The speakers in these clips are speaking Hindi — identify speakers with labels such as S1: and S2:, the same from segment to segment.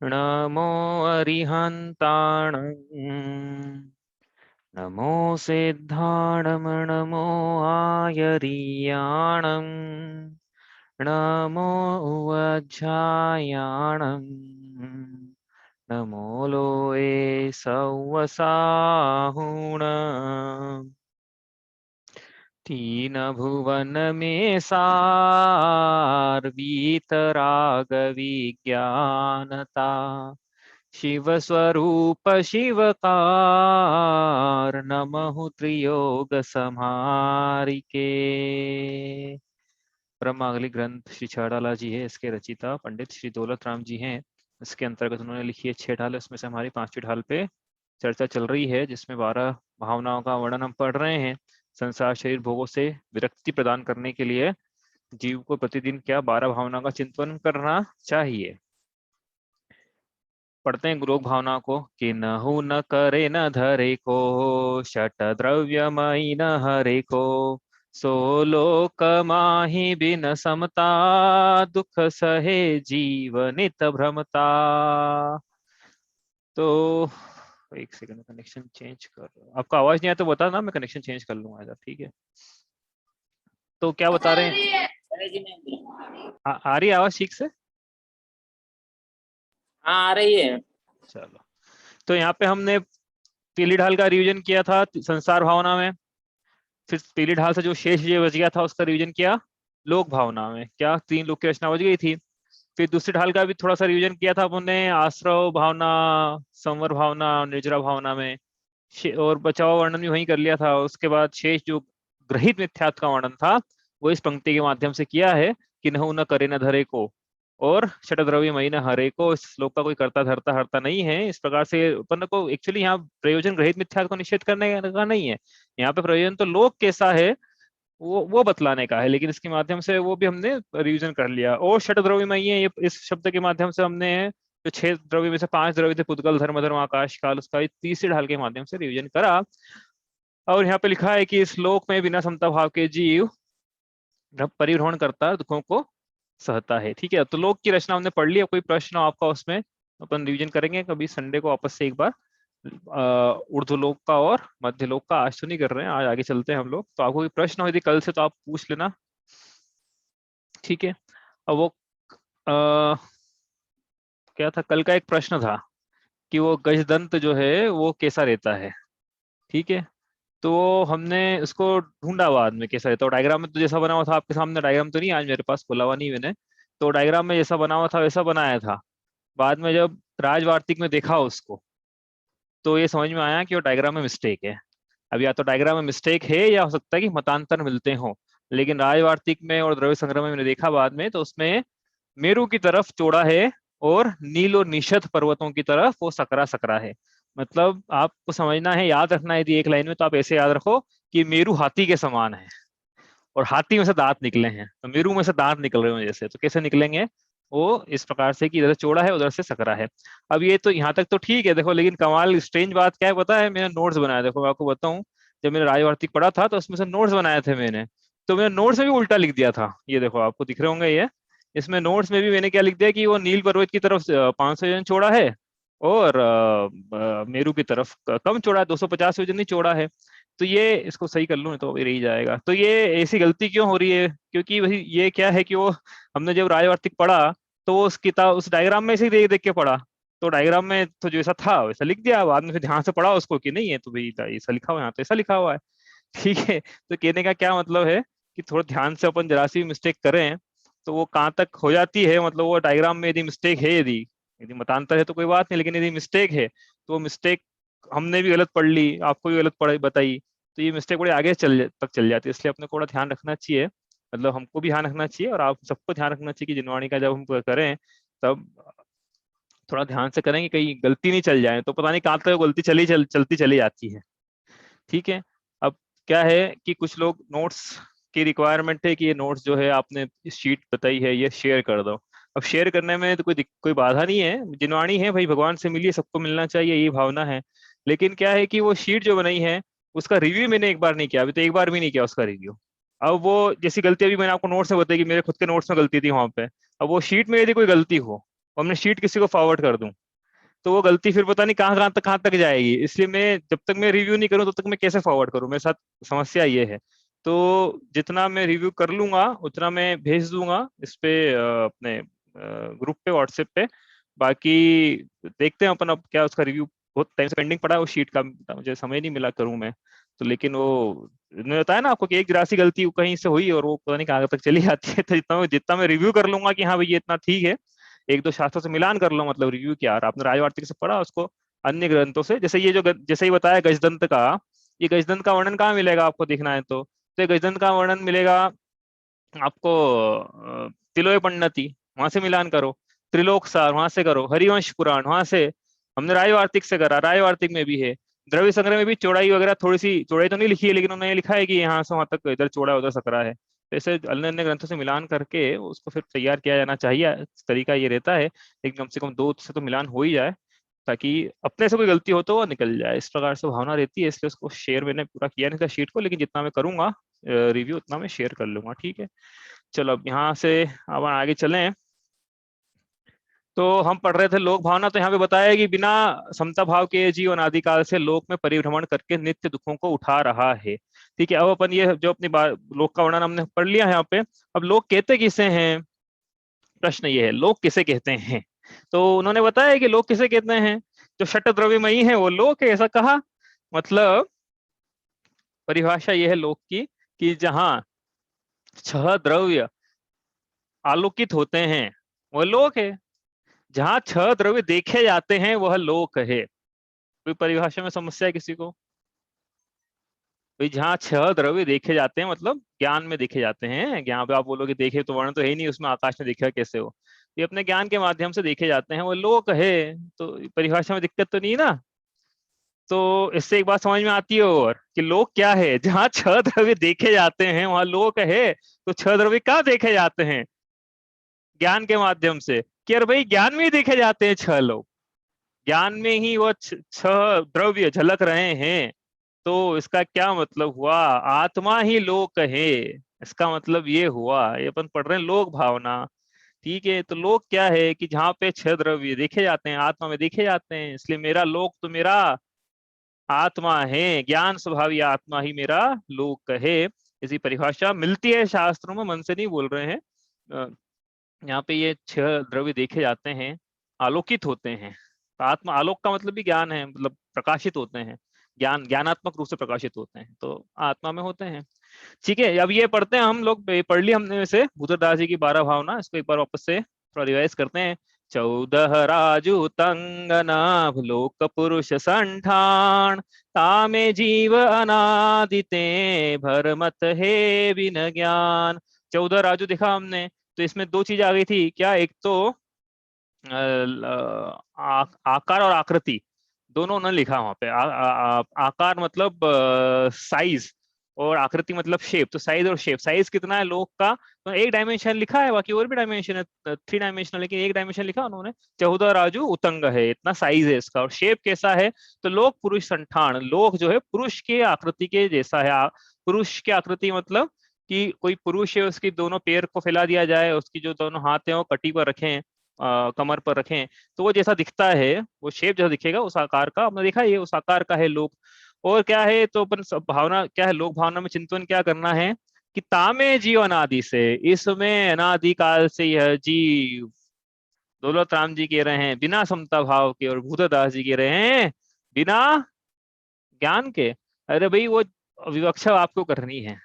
S1: नमो अरिहन्ताणं नमो सिद्धाणं नमो आयर्याणं नमो उवज्झायाणं नमो लोये सव्वसाहुण तीन भुवन में सार वीतराग विज्ञानता शिव स्वरूप शिवकार नमः त्रियोग संहारिके। ब्रह्मागली ग्रंथ श्री छड़ाला जी है, इसके रचिता पंडित श्री दौलत राम जी हैं। इसके अंतर्गत उन्होंने लिखी है 6 ढाल, उसमें से हमारी 5वीं ढाल पे चर्चा चल रही है, जिसमें 12 भावनाओं का वर्णन हम पढ़ रहे हैं। संसार शरीर भोगों से विरक्ति प्रदान करने के लिए जीव को प्रतिदिन क्या 12 भावनाओं का चिंतन करना चाहिए। पढ़ते हैं लोक भावना को कि नहु न करे न धरे को शट द्रव्यमयी न हरे को सो लोक माहि बिन समता दुख सहे जीव नित भ्रमता। तो एक सेकंड, कनेक्शन चेंज कर रहा हूं। आपका आवाज नहीं आया तो बता ना, मैं कनेक्शन चेंज कर लूंगा इधर, ठीक है। तो क्या बता रहे हैं, आ रही है आवाज ठीक से?
S2: हाँ आ रही है।
S1: चलो, तो यहाँ पे हमने पीली ढाल का रिवीजन किया था संसार भावना में, फिर पीली ढाल से जो शेष ये बच गया था उसका रिवीजन किया लोक भावना में, क्या 3 लोक की रचना बच गई थी। फिर दूसरी ढाल का भी थोड़ा सा रिवीजन किया था हमने आश्रव भावना, संवर भावना, निर्जरा भावना में, और बचाव वर्णन भी वहीं कर लिया था। उसके बाद शेष जो ग्रहित मिथ्यात्व का वर्णन था वो इस पंक्ति के माध्यम से किया है कि नहु न करे न धरे को और षटद्रव्य मई न हरे को। इस श्लोक का कोई करता धरता हरता नहीं है। इस प्रकार से उत्पन्न को एक्चुअली यहाँ प्रयोजन ग्रहित मिथ्यात्व को निषेध करने का नहीं है, यहाँ पे प्रयोजन तो लोक कैसा है वो बतलाने का है, लेकिन इसके माध्यम से वो भी हमने रिवीजन कर लिया। और षटद्रव्यमयी है, ये इस शब्द के माध्यम से हमने जो 6 द्रव्य में से 5 द्रव्य थे पुद्गल धर्म धर्म आकाश काल, उसका तीसरी ढाल के माध्यम से रिवीजन करा। और यहाँ पे लिखा है कि इस श्लोक में बिना समता भाव के जीव परिभ्रमण करता दुखों को सहता है। ठीक है, तो लोक की रचना हमने पढ़ ली। कोई प्रश्न हो आपका उसमें अपन रिवीजन करेंगे कभी संडे को वापस से एक बार। ऊर्ध्व लोक का और मध्य लोक का आज तो नहीं कर रहे हैं, आज आगे चलते हैं हम लोग। तो आपको कोई प्रश्न हो यदि कल से तो आप पूछ लेना, ठीक है। अब वो आ, क्या था, कल का एक प्रश्न था कि वो गजदंत जो है वो कैसा रहता है, ठीक है। तो हमने उसको ढूंढा बाद में कैसा रहता है। डायग्राम में तो जैसा बना हुआ था आपके सामने, डायग्राम तो नहीं आज मेरे पास, खोला हुआ नहीं मैंने, तो डायग्राम में जैसा बना हुआ था वैसा बनाया था। बाद में जब राजवार्तिक में देखा उसको तो ये समझ में आया कि वो डायग्राम में मिस्टेक है। अब या तो डायग्राम में मिस्टेक है या हो सकता है कि मतांतर मिलते हों, लेकिन राजवार्तिक में और द्रव्य संग्रह में मैंने देखा बाद में, तो उसमें मेरू की तरफ चौड़ा है और नील और निषद पर्वतों की तरफ वो सकरा सकरा है। मतलब आपको समझना है, याद रखना है यदि एक लाइन में, तो आप ऐसे याद रखो कि मेरू हाथी के समान है और हाथी में से दांत निकले हैं, तो मेरू में से दांत निकल रहे हैं जैसे, तो कैसे निकलेंगे वो इस प्रकार से कि इधर से चौड़ा है उधर से सकरा है। अब ये तो यहाँ तक तो ठीक है, देखो, लेकिन कमाल स्ट्रेंज बात क्या है पता है, मैंने नोट्स बनाया, देखो मैं आपको बताऊं। जब मैंने राजवार्तिक पढ़ा था तो उसमें से नोट्स बनाए थे मैंने, तो मैंने नोट्स में भी उल्टा लिख दिया था। ये देखो आपको दिख रहे होंगे ये, इसमें नोट्स में भी मैंने क्या लिख दिया कि वो नील पर्वत की तरफ 500 योजन चौड़ा है और मेरू की तरफ कम चौड़ा है, 250 योजन ही चौड़ा है। तो ये इसको सही कर लूँ तो रह ही जाएगा। तो ये ऐसी गलती क्यों हो रही है, क्योंकि वही ये क्या है कि वो हमने जब राजवार्तिक पढ़ा तो वो उस किताब उस डायग्राम में से ही देख देख के पढ़ा, तो डायग्राम में तो जैसा था वैसा लिख दिया। बाद में फिर ध्यान से पढ़ा उसको कि नहीं है तो भाई ऐसा लिखा हुआ है, यहाँ तो ऐसा लिखा हुआ है। ठीक है, तो कहने का क्या मतलब है कि थोड़ा ध्यान से अपन जरा सी मिस्टेक करें तो वो कहाँ तक हो जाती है, मतलब वो डायग्राम में यदि मिस्टेक है, यदि यदि मतांतर है तो कोई बात नहीं, लेकिन यदि मिस्टेक है तो वो मिस्टेक हमने भी गलत पढ़ ली, आपको भी गलत पढ़ाई बताई, तो ये मिस्टेक बड़ी आगे तक चल जाती है। इसलिए अपने को थोड़ा ध्यान रखना चाहिए, मतलब हमको भी ध्यान रखना चाहिए और आप सबको ध्यान रखना चाहिए कि जिनवाणी का जब हम करें तब थोड़ा ध्यान से करें कि कहीं गलती नहीं चल जाए, तो पता नहीं कहाँ तक गलती चलती चली जाती है। ठीक है। अब क्या है कि कुछ लोग नोट्स की रिक्वायरमेंट है कि ये नोट्स जो है आपने शीट बताई है ये शेयर कर दो। अब शेयर करने में तो कोई बाधा नहीं है, जिनवाणी है भाई, भगवान से मिलिए, सबको मिलना चाहिए, ये भावना है। लेकिन क्या है कि वो शीट जो बनाई है उसका रिव्यू मैंने एक बार नहीं किया, अभी तो एक बार भी नहीं किया उसका रिव्यू। अब वो जैसी गलती अभी मैंने आपको नोट्स में बताई कि मेरे खुद के नोट्स में गलती थी वहां पे, अब वो शीट में यदि कोई गलती हो और मैं शीट किसी को फॉरवर्ड कर दूं, तो वो गलती फिर पता नहीं कहाँ तक जाएगी। इसलिए मैं जब तक मैं रिव्यू नहीं करूँ तब तक मैं कैसे फॉरवर्ड करूँ, मेरे साथ समस्या ये है। तो जितना मैं रिव्यू कर लूंगा उतना मैं भेज दूंगा इस पे अपने ग्रुप पे, व्हाट्सएप पे। बाकी देखते हैं अपन अब क्या उसका रिव्यू, बहुत टाइम से पेंडिंग पड़ा है उस शीट का, मुझे समय नहीं मिला करूं मैं। तो लेकिन वो मैंने बताया ना आपको कि एक जरा सी गलती कहीं से हुई और वो पता नहीं कहाँ तक चली जाती है। तो जितना मैं रिव्यू कर लूंगा कि हाँ भाई ये इतना ठीक है, एक दो शास्त्रों से मिलान कर लो, मतलब रिव्यू क्या, और आपने राजवार्तिक से पढ़ा उसको अन्य ग्रंथों से, जैसे ये जो जैसे ही बताया गजदंत का, ये गजदंत का वर्णन कहाँ मिलेगा आपको देखना है तो ये गजदंत का वर्णन मिलेगा आपको तिलोय पंडिती, वहां से मिलान करो। त्रिलोक सार वहां से करो, हरिवंश पुराण वहां से, हमने रायवार्तिक से करा, रायवार्तिक में भी है। द्रव्य संग्रह में भी चौड़ाई वगैरह, थोड़ी सी चौड़ाई तो नहीं लिखी है लेकिन उन्होंने लिखा है कि यहाँ से वहां तक इधर चौड़ा उधर सकरा है। तो ऐसे अन्य अन्य ग्रंथों से मिलान करके उसको फिर तैयार किया जाना चाहिए, तरीका ये रहता है। लेकिन कम से कम दो से तो मिलान हो ही जाए, ताकि अपने से कोई गलती हो तो वो निकल जाए। इस प्रकार से भावना रहती है, इसलिए उसको शेयर मैंने पूरा किया नहीं था शीट को, लेकिन जितना मैं करूंगा रिव्यू उतना मैं शेयर कर लूंगा, ठीक है। चलो अब यहाँ से अब आगे चलें। तो हम पढ़ रहे थे लोक भावना, तो यहाँ पे बताया है कि बिना समता भाव के जीव अनादिकाल से लोक में परिभ्रमण करके नित्य दुखों को उठा रहा है। ठीक है, अब अपन ये जो अपनी लोक का वर्णन हमने पढ़ लिया है यहाँ पे। अब लोक कहते किसे हैं, प्रश्न ये है लोक किसे कहते हैं। तो उन्होंने बताया कि लोक किसे कहते हैं, जो षट द्रव्यमयी है वो लोक है, ऐसा कहा। मतलब परिभाषा ये है लोक की कि जहाँ छह द्रव्य आलोकित होते हैं वह लोक है, जहाँ छह द्रव्य देखे जाते हैं वह लोक है। कोई परिभाषा में समस्या है किसी को? भाई जहाँ छह द्रव्य देखे जाते हैं मतलब ज्ञान में देखे जाते हैं, यहाँ पे आप बोलोगे देखे तो वर्ण तो है ही नहीं उसमें, आकाश में देखा कैसे हो, ये अपने ज्ञान के माध्यम से देखे जाते हैं वो लोक है। तो परिभाषा में दिक्कत तो नहीं ना। तो इससे एक बात समझ में आती है और कि लोक क्या है, जहाँ छह द्रव्य देखे जाते हैं वहां लोक है। तो छह द्रव्य कहाँ देखे जाते हैं, ज्ञान के माध्यम से, कि अरे भाई ज्ञान में ही देखे जाते हैं छह लोग, ज्ञान में ही वो छह द्रव्य झलक रहे हैं। तो इसका क्या मतलब हुआ, आत्मा ही लोक है, इसका मतलब ये हुआ, ये अपन पढ़ रहे हैं लोक भावना। ठीक है, तो लोक क्या है कि जहाँ पे छह द्रव्य देखे जाते हैं आत्मा में देखे जाते हैं, इसलिए मेरा लोक तो मेरा आत्मा है, ज्ञान स्वभावी आत्मा ही मेरा लोक है। इसी परिभाषा मिलती है शास्त्रों में, मन से नहीं बोल रहे हैं। यहाँ पे ये छह द्रव्य देखे जाते हैं, आलोकित होते हैं। तो आत्मा, आलोक का मतलब भी ज्ञान है, मतलब प्रकाशित होते हैं, ज्ञानात्मक रूप से प्रकाशित होते हैं, तो आत्मा में होते हैं। ठीक है, अब ये पढ़ते हैं हम लोग, पढ़ ली हमने वैसे भूतरदास जी की 12 भावना, इसको एक बार वापस से थोड़ा रिवाइज करते हैं। 14 राजू तंगनाभ लोक पुरुष संठान, तामे जीव अनादिते भरमत है बिन ज्ञान। 14 राजू देखा हमने, तो इसमें दो चीजें आ गई थी क्या, एक तो आकार और आकृति, दोनों उन्होंने लिखा वहां पे। आकार मतलब साइज, और आकृति मतलब शेप। तो साइज और शेप, साइज कितना है लोक का, तो एक डायमेंशन लिखा है, बाकी और भी डायमेंशन है, 3 डायमेंशनल, लेकिन एक डायमेंशन लिखा उन्होंने। 14 राजू उतंग है, इतना साइज है इसका, और शेप कैसा है, तो लोक पुरुष संठान, लोक जो है पुरुष के आकृति के जैसा है। पुरुष की आकृति मतलब कि कोई पुरुष है, उसकी दोनों पैर को फैला दिया जाए, उसकी जो दोनों हाथ है वो कटी पर रखें, कमर पर रखें, तो वो जैसा दिखता है, वो शेप जैसा दिखेगा उस आकार का, आपने देखा ये उस आकार का है लोक। और क्या है, तो अपन भावना क्या है, लोक भावना में चिंतन क्या करना है कि तामे जीव अनादि से, इसमें अनादिकाल से यह जीव, दौलत राम जी कह रहे हैं बिना समता भाव के, और भूतदास जी कह रहे हैं बिना ज्ञान के। अरे भाई वो विवक्षा आपको करनी है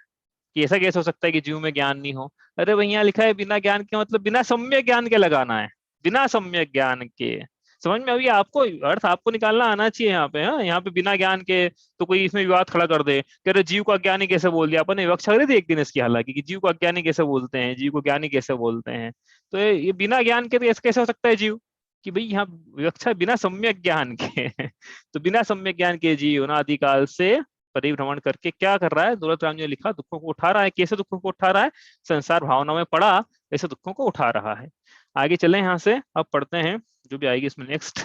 S1: कि ऐसा कैसे हो सकता है कि जीव में ज्ञान नहीं हो। अरे भाई यहाँ लिखा है बिना ज्ञान के, मतलब बिना सम्यक ज्ञान के लगाना है, बिना सम्यक ज्ञान के। समझ में अभी आपको अर्थ आपको निकालना आना चाहिए यहाँ पे। हाँ, यहाँ पे बिना ज्ञान के, तो कोई इसमें विवाद खड़ा कर दे कि अरे जीव को अज्ञानी कैसे बोल दिया, अपन ने विवक्षा करी थी एक दिन इसकी, हालांकि कि जीव को अज्ञानी कैसे बोलते हैं, जीव को ज्ञानी कैसे बोलते हैं। तो ये बिना ज्ञान के तो ऐसे कैसे हो सकता है जीव, कि भाई यहाँ विवक्षा बिना सम्यक ज्ञान के। तो बिना सम्यक ज्ञान के जीव अनादिकाल से परिभ्रमण करके क्या कर रहा है, दौलत राम जी ने लिखा दुखों को उठा रहा है। कैसे दुखों को उठा रहा है, संसार भावना में पड़ा ऐसे दुखों को उठा रहा है। आगे चले यहाँ से, अब पढ़ते हैं जो भी आएगी इसमें नेक्स्ट।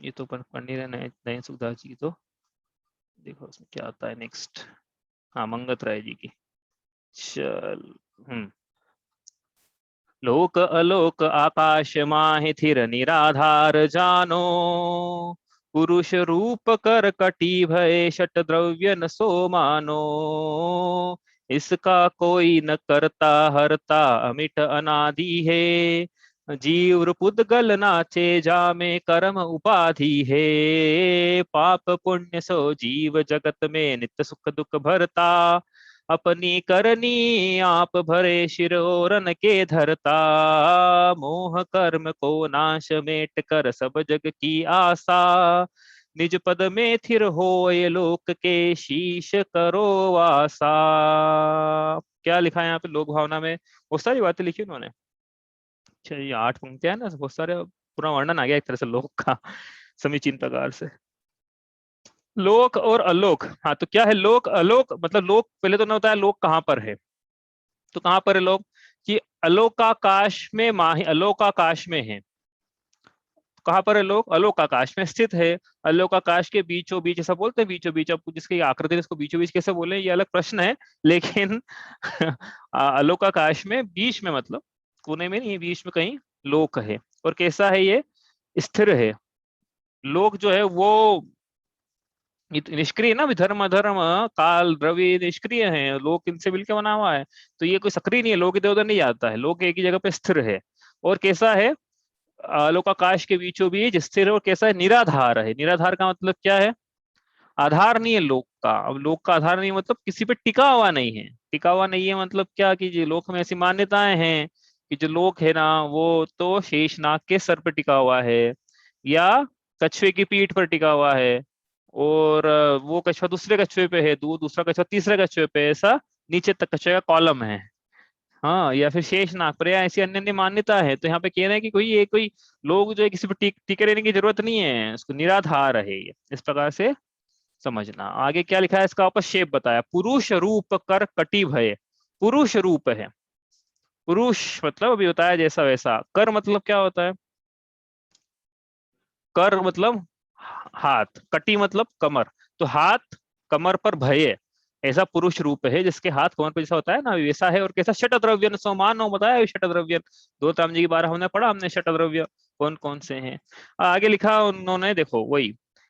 S1: ये तो पढ़ नहीं रहे नयन सुखदास जी की, तो देखो उसमें क्या आता है नेक्स्ट। हाँ, मंगत राय जी की। चल, लोक अलोक आकाश माहि थिर निराधार जानो, पुरुष रूप कर कटी भय शट द्रव्य न सो मानो, इसका कोई न करता हरता अमिट अनादि है, जीव पुद्गल नाचे जामे कर्म उपाधि है, पाप पुण्य सो जीव जगत में नित्य सुख दुख भरता, अपनी करनी आप भरे शिरोरन के धरता, मोह कर्म को नाश मेट कर सब जग की आशा, निज पद में थिर होए लोक के शीश करो वासा। क्या लिखा है यहाँ पे लोक भावना में? बहुत सारी बातें लिखी उन्होंने। अच्छा, ये 8 पंक्तियां है ना, बहुत सारे पूरा वर्णन आ गया एक तरह से लोक का समीचीन प्रकार से। लोक और अलोक, हाँ तो क्या है लोक अलोक? मतलब लोक पहले तो ना होता है लोक कहाँ पर है, तो कहाँ पर है लोक? कि अलोकाकाश में माही, अलोकाकाश में है। कहाँ पर है लोक? अलोकाकाश में स्थित है। अलोकाकाश के बीचों बीच, ऐसा बोलते हैं बीचों बीच, अब जिसकी आकृति है इसको बीचों बीच कैसे बोले ये अलग प्रश्न है, लेकिन अलोकाकाश में बीच में, मतलब कोने में नहीं, बीच में कहीं लोक है। और कैसा है ये? स्थिर है। लोक जो है वो निष्क्रिय ना, धर्म धर्म काल द्रव्य निष्क्रिय है, लोक इनसे मिलकर बना हुआ है, तो ये कोई सक्रिय नहीं है, लोक इधर उधर नहीं जाता है, लोक एक ही जगह पे स्थिर है। और कैसा है? आलोकाकाश के बीचों बीच स्थिर है। और कैसा है? निराधार है। निराधार का मतलब क्या है? आधार नहीं है लोक का। अब लोक का आधार नहीं मतलब किसी पे टिका हुआ नहीं है। टिका हुआ नहीं है मतलब क्या, कि जो लोक में ऐसी मान्यताएं हैं कि जो लोक है ना वो तो शेषनाग के सर पर टिका हुआ है, या कछुए की पीठ पर टिका हुआ है, और वो कछुआ दूसरे कछुए पे है, दूसरा कछुआ तीसरे कछुए पे, ऐसा नीचे तक कछुए का कॉलम है। हाँ, या फिर शेषनाग पर, या ऐसी अन्य अन्य मान्यता है। तो यहाँ पे कह रहे हैं कि कोई ये कोई लोग जो है किसी पे टिके रहने की जरूरत नहीं है, उसको निराधार है ये, इस प्रकार से समझना। आगे क्या लिखा है, इसका अपक्षेप बताया। पुरुष रूप कर कटी भय। पुरुष रूप है। पुरुष मतलब अभी बताया जैसा वैसा। कर मतलब क्या होता है? कर मतलब हाथ, कटी मतलब कमर, तो हाथ कमर पर भय, ऐसा पुरुष रूप है जिसके हाथ कमर पर जैसा होता है ना वैसा है। और कैसा? शतद्रव्य समान हो, बताया शतद्रव्य, दो ताम जी की 12 हमने पढ़ा, हमने शतद्रव्य कौन कौन से हैं। आगे लिखा उन्होंने, देखो वही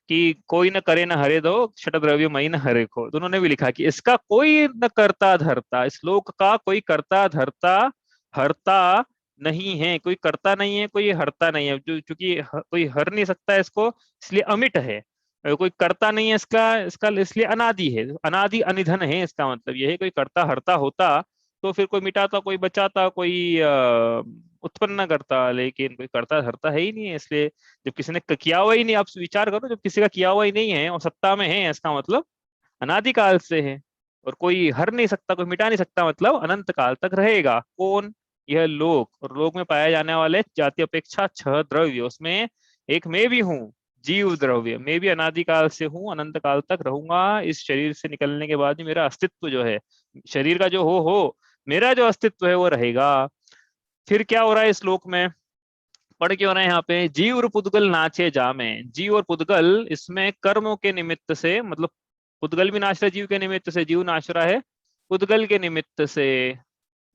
S1: कि कोई न करे न हरे दो, शतद्रव्य मई न हरे को। तो उन्होंने भी लिखा कि इसका कोई न करता धरता, इस श्लोक का कोई करता धरता हरता नहीं है, कोई करता नहीं है, कोई हरता नहीं है, जो चूंकि कोई हर नहीं सकता है इसको, इसलिए अमिट है। कोई करता नहीं है इसका, इसका इसलिए अनादि है, अनादि अनिधन है। इसका मतलब यह है कोई करता हरता होता तो फिर कोई मिटाता, कोई बचाता, कोई उत्पन्न करता, लेकिन कोई करता धरता है ही नहीं है। इसलिए जब किसी ने किया हुआ ही नहीं, आप विचार करो, जब किसी का किया हुआ ही नहीं है और सत्ता में है, इसका मतलब अनादिकाल से है। और कोई हर नहीं सकता, कोई मिटा नहीं सकता, मतलब अनंत काल तक रहेगा। कौन? यह लोक। और लोक में पाए जाने वाले जाति अपेक्षा 6 द्रव्य, उसमें एक मैं भी हूँ, जीव द्रव्य। मैं भी अनादिकाल से हूँ, अनंत काल तक रहूंगा। इस शरीर से निकलने के बाद भी मेरा अस्तित्व जो है, शरीर का जो हो मेरा जो अस्तित्व है वो रहेगा। फिर क्या हो रहा है इस श्लोक में? पढ़ के हो रहा है यहाँ पे, जीव और पुद्गल नाचे जामे। जीव और पुद्गल इसमें कर्मों के निमित्त से, मतलब पुद्गल भी नाच रहा है जीव के निमित्त से, जीव नाच रहा है पुद्गल के निमित्त से,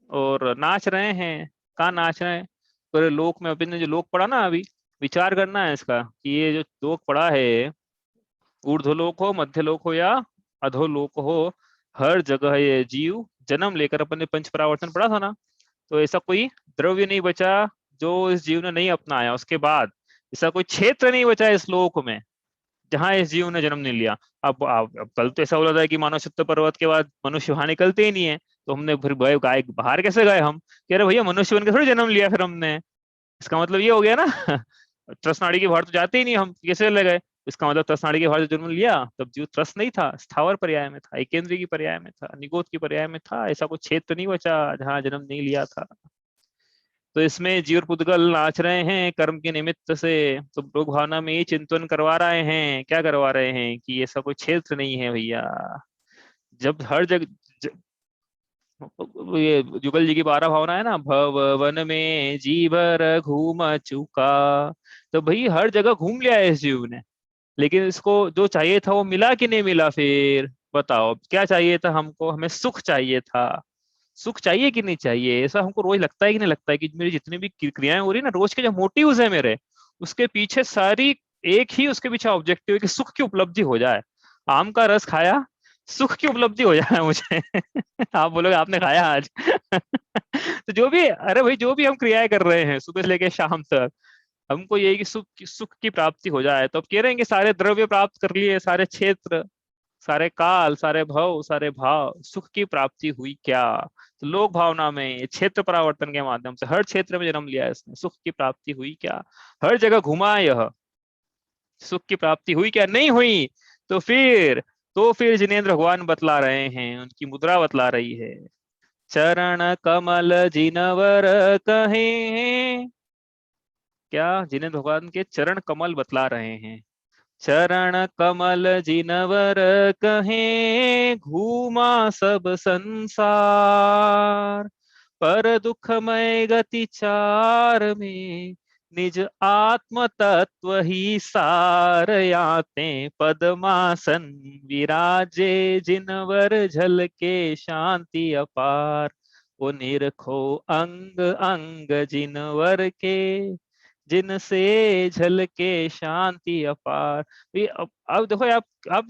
S1: और नाच रहे हैं। कहाँ नाच रहे हैं? पूरे लोक में। अपने जो लोक पढ़ा ना अभी, विचार करना है इसका कि ये जो लोक पढ़ा है, ऊर्ध्वलोक हो, मध्यलोक हो या अधोलोक हो, हर जगह ये जीव जन्म लेकर, अपन ने पंच परावर्तन पढ़ा था ना, तो ऐसा कोई द्रव्य नहीं बचा जो इस जीव ने नहीं अपनाया। उसके बाद ऐसा कोई क्षेत्र नहीं बचा इस लोक में जहां इस जीव ने जन्म नहीं लिया। अब कल तो ऐसा हो रहा था कि मानव सत्य पर्वत के बाद मनुष्य वहां निकलते ही नहीं है, तो हमने फिर गए गाय बाहर कैसे गए हम? कह रहे भैया मनुष्य बन के थोड़ी जन्म लिया फिर हमने। इसका मतलब ये हो गया ना त्रसनाड़ी के बाहर तो जाते ही नहीं हम, कैसे ले गए? इसका मतलब त्रसनाड़ी के बाहर जन्म लिया तब जीव त्रस नहीं था, स्थावर पर्याय में था, एकेंद्रीय की पर्याय में था, निगोद की पर्याय में था। ऐसा कोई क्षेत्र नहीं बचा जहाँ जन्म नहीं लिया था। तो इसमें जीव और पुद्गल नाच रहे हैं कर्म के निमित्त से। तो लोक भावना में ये चिंतन करवा रहे हैं, क्या करवा रहे हैं कि ऐसा कोई क्षेत्र नहीं है भैया। जब हर जगह ये जुगल जी की 12 भावना है ना, भव वन में जीवर घूम चुका। तो भाई हर जगह घूम लिया है इस जीव ने, लेकिन इसको जो चाहिए था वो मिला कि नहीं मिला? फिर बताओ क्या चाहिए था हमको? हमें सुख चाहिए था। सुख चाहिए कि नहीं चाहिए? ऐसा हमको रोज लगता है कि नहीं लगता है कि मेरी जितनी भी क्रियाएं हो रही है ना, रोज के जो मोटिव्स है मेरे, उसके पीछे सारी एक ही उसके पीछे ऑब्जेक्टिव है कि सुख की उपलब्धि हो जाए। आम का रस खाया, सुख की उपलब्धि हो जाए मुझे। आप बोलोगे आपने खाया आज। तो जो भी, अरे भाई जो भी हम क्रियाएं कर रहे हैं सुबह से लेके शाम तक, हमको यही कि सुख की प्राप्ति हो जाए। तो अब कह रहे हैं कि सारे द्रव्य प्राप्त कर लिए, सारे क्षेत्र, सारे काल, सारे भव, सारे भाव, सुख की प्राप्ति हुई क्या? तो लोक भावना में ये क्षेत्र परावर्तन के माध्यम से हर क्षेत्र में जन्म लिया इसने, सुख की प्राप्ति हुई क्या? हर जगह घुमा यह, सुख की प्राप्ति हुई क्या? नहीं हुई। तो फिर जिनेंद्र भगवान बतला रहे हैं, उनकी मुद्रा बतला रही है। चरण कमल जिनवर कहे, क्या जिनेंद्र भगवान के चरण कमल बतला रहे हैं। चरण कमल जिनवर कहे, घूमा सब संसार, पर दुखमय गति चार में, निज आत्म तत्व ही सार, याते पद्मासन विराजे, जिनवर झलके शांति अपार, वो निरखो अंग अंग जिनवर के, जिनसे झलके शांति अपार। ये अब देखो आप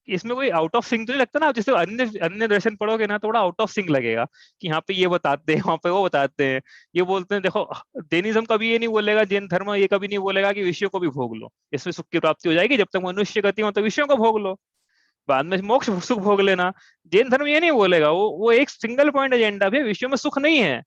S1: इसमें कोई आउट ऑफ सिंक तो नहीं लगता ना? आप जैसे अन्य अन्य दर्शन पढ़ोगे ना, थोड़ा आउट ऑफ सिंक लगेगा कि यहाँ पे ये बताते हैं, वहां पे वो बताते हैं। ये बोलते हैं, देखो जैनिज्म कभी ये नहीं बोलेगा, जैन धर्म ये कभी नहीं बोलेगा कि विषयों को भी भोग लो, इसमें सुख की प्राप्ति हो जाएगी, जब तक मनुष्य गति हो तो विषयों को भोग लो, बाद में मोक्ष सुख भोग लेना। जैन धर्म ये नहीं बोलेगा, वो एक सिंगल पॉइंट एजेंडा भी, विषयों में सुख नहीं है।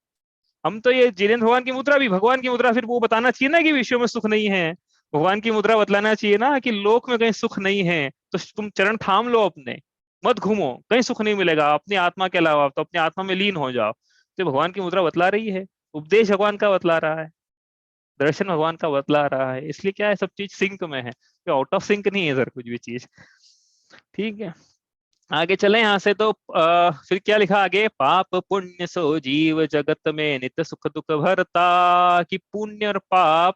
S1: हम तो ये जिनेंद्र भगवान की मुद्रा भी, भगवान की मुद्रा फिर वो बताना चाहिए ना कि विश्व में सुख नहीं है। भगवान की मुद्रा बतलाना चाहिए ना कि लोक में कहीं सुख नहीं है, तो तुम चरण थाम लो अपने, मत घूमो, कहीं सुख नहीं मिलेगा अपनी आत्मा के अलावा, तो अपनी आत्मा में लीन हो जाओ। तो भगवान की मुद्रा बतला रही है, उपदेश भगवान का बतला रहा है, दर्शन भगवान का बतला रहा है। इसलिए क्या है, सब चीज सिंक में है, आउट ऑफ सिंक नहीं है सर कुछ भी चीज। ठीक है, आगे चले यहाँ से। तो फिर क्या लिखा आगे, पाप पुण्य सो जीव जगत में नित्य सुख दुख भरता, कि पुण्य और पाप,